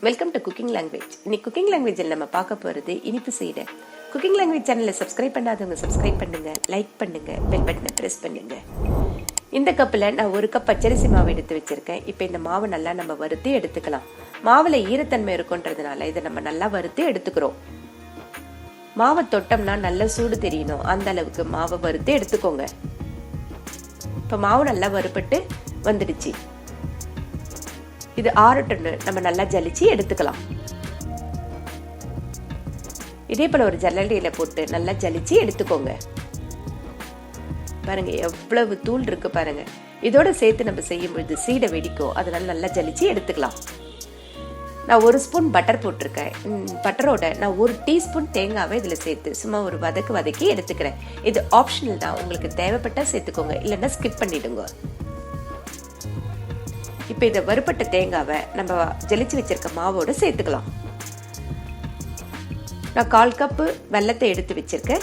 Welcome to cooking language. இன்னைக்கு cooking லாங்குவேஜில் நம்ம பார்க்க போகிறது இனிப்பு சீடை. குக்கிங் லாங்குவேஜ் சேனலை சப்ஸ்கிரைப் பண்ணாதவங்க சப்ஸ்கிரைப் பண்ணுங்க, லைக் பண்ணுங்க, பெல் பட்டனை ப்ரெஸ் பண்ணுங்க. இந்த கப்பில் நான் 1 கப் பச்சரிசி மாவு எடுத்து வச்சிருக்கேன். இப்போ இந்த மாவை நல்லா நம்ம வறுத்து எடுத்துக்கலாம். மாவில் ஈரத்தன்மை இருக்குன்றதுனால இதை நம்ம நல்லா வறுத்து எடுத்துக்கிறோம். மாவை தொட்டோம்னா நல்லா சூடு தெரியணும், அந்த அளவுக்கு மாவை வறுத்து எடுத்துக்கோங்க. இப்போ மாவு நல்லா வறுபட்டு வந்துடுச்சு. இது ஆறட்டுன்னு நம்ம நல்லா ஜலிச்சு எடுத்துக்கலாம். இதே போல ஒரு ஜல்லடியில போட்டு நல்லா ஜலிச்சு எடுத்துக்கோங்க. பாருங்க எவ்வளவு தூள் இருக்கு பாருங்க. இதோட சேர்த்து நம்ம செய்யும் பொழுது சீடை வெடிக்கும், அதனால நல்லா ஜலிச்சு எடுத்துக்கலாம். நான் 1 ஸ்பூன் பட்டர் போட்டிருக்கேன். பட்டரோட நான் 1 டீஸ்பூன் தேங்காவை இதுல சேர்த்து சும்மா ஒரு வதக்கி எடுத்துக்கிறேன். இது ஆப்ஷனல் தான், உங்களுக்கு தேவைப்பட்டா சேர்த்துக்கோங்க, இல்லைன்னா ஸ்கிப் பண்ணிடுங்க. இப்ப இதை வறுபட்ட தேங்காவை நம்ம ஜலிச்சு வச்சிருக்க மாவோட சேர்த்துக்கலாம். நான் 1/4 கப்பு வெல்லத்தை எடுத்து வச்சிருக்கேன்.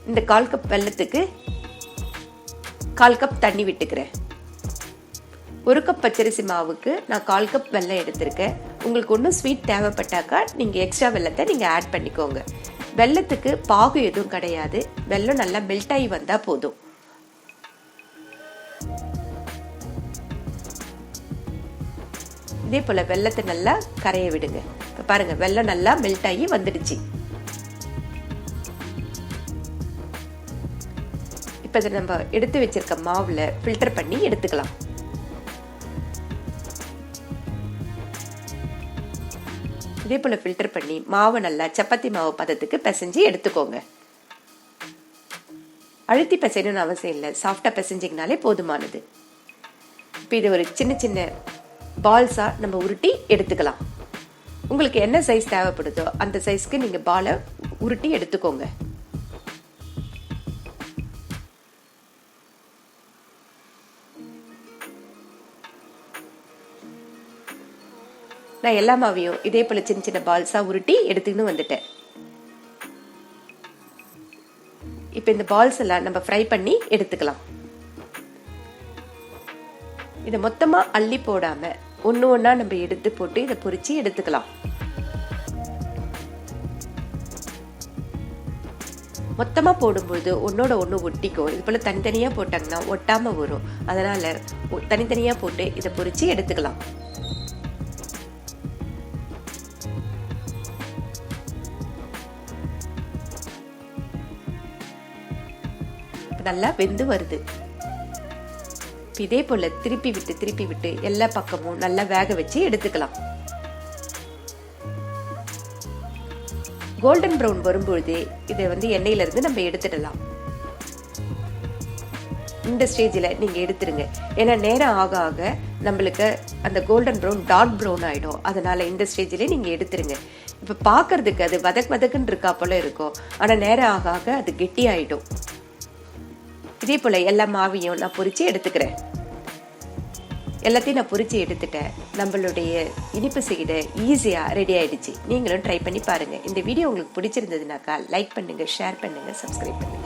இந்த 1/4 கப் வெல்லத்துக்கு 1/4 கப் தண்ணி விட்டுக்கிறேன். 1 கப் பச்சரிசி மாவுக்கு நான் 1/4 கப் வெல்லம் எடுத்திருக்கேன். உங்களுக்கு ஒன்றும் ஸ்வீட் தேவைப்பட்டாக்கா நீங்க எக்ஸ்ட்ரா வெல்லத்தை நீங்க ஆட் பண்ணிக்கோங்க. வெல்லத்துக்கு பாகு எதுவும் கிடையாது, வெல்லம் நல்லா மெல்ட் ஆகி வந்தா போதும். இதே போல வெல்லத்தை நல்லா கரைய விடுங்க. இப்ப பாருங்க வெல்லம் நல்லா மெல்ட் ஆகி வந்துடுச்சு. இப்ப இதை நம்ம எடுத்து வச்சிருக்க மாவுல ஃபில்டர் பண்ணி எடுத்துக்கலாம். இதே போல ஃபில்டர் பண்ணி மாவை நல்லா சப்பாத்தி மாவு பதத்துக்கு பிசைஞ்சு எடுத்துக்கோங்க. அழுத்தி பிசையணும்னு அவசியம் இல்லை, சாஃப்டா பிசைஞ்சிங்கனாலே போதுமானது. இப்ப இது ஒரு சின்ன சின்ன பால்ஸா நம்ம உருட்டி எடுத்துக்கலாம். உங்களுக்கு என்ன சைஸ் தேவைப்படுதோ அந்த சைஸ்க்கு நீங்க பாலை உருட்டி எடுத்துக்கோங்க. நான் எல்லா மாவையும் இதே போல சின்ன சின்ன பால்ஸா உருட்டி எடுத்துக்கிட்டு வந்துட்டேன். இப்ப இந்த பால்ஸ் எல்லாம் நம்ம ஃப்ரை பண்ணி எடுத்துக்கலாம். இதை மொத்தமா அள்ளி போடாம ஒண்ணு ஒண்ணா நம்ம எடுத்து போட்டு இதை பொரிச்சு எடுத்துக்கலாம். மொத்தமா போடும்போது ஒன்னோட ஒண்ணு ஒட்டிக்கும். இது போல தனித்தனியா போட்டாங்கன்னா ஒட்டாம வரும், அதனால தனித்தனியா போட்டு இதை பொரிச்சு எடுத்துக்கலாம். நல்லா வெந்து வருது. இதே போல திருப்பி விட்டு எல்லா பக்கமும் நல்லா வேக வச்சு எடுத்துக்கலாம். கோல்டன் பிரவுன் வரும்பொழுதே இதை எண்ணெயில இருந்து நம்ம எடுத்துடலாம். இந்த ஸ்டேஜில் நீங்க எடுத்துருங்க, ஏன்னா நேரம் ஆக ஆக நம்மளுக்கு அந்த கோல்டன் பிரவுன் டார்க் பிரவுன் ஆயிடும். அதனால இந்த ஸ்டேஜில் நீங்க எடுத்துருங்க. இப்ப பாக்குறதுக்கு அது வதக்குன்னு இருக்கா போல இருக்கும், ஆனா நேரம் ஆக ஆக அது கெட்டி ஆயிடும். இதே போல எல்லா மாவையும் நான் பொரிச்சு எடுத்துக்கிறேன். எல்லாத்தையும் நான் பொரிச்சு எடுத்துட்டேன். நம்மளுடைய இனிப்பு சீடை ஈஸியா ரெடி ஆயிடுச்சு. நீங்களும் ட்ரை பண்ணி பாருங்க. இந்த வீடியோ உங்களுக்கு பிடிச்சிருந்ததுனாக்கா லைக் பண்ணுங்க, ஷேர் பண்ணுங்க, சப்ஸ்கிரைப் பண்ணுங்க.